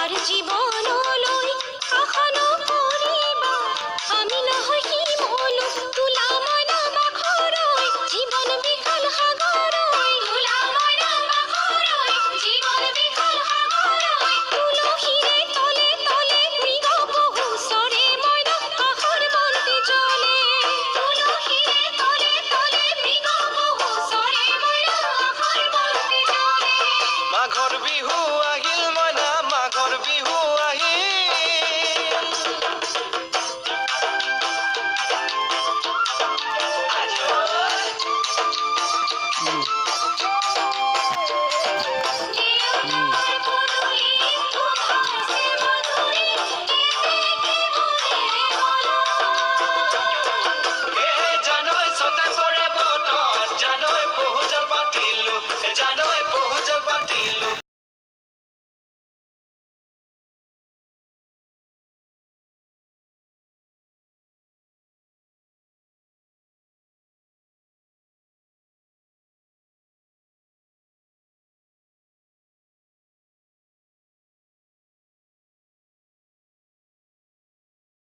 আমাৰ জীৱনলৈ আশা নকৰিবা আমি নহয় শিমলু তোলা মইনা মাখৰৈ জীৱন বিশাল সাগৰৈ তোলা মইনা মাখৰৈ জীৱন বিশাল সাগৰৈ তুলসীৰে তলে তলে মৃগ পহু চৰে মইনা কাষৰ বন্তি জ্বলে তুলসীৰে তলে তলে মৃগ পহু চৰে মইনা কাষৰ বন্তি জ্বলে মাঘৰ বিহু আহিল মইনা মাঘৰ বিহু আহিল জানৈ ছটা কৰে বতৰ জানৈ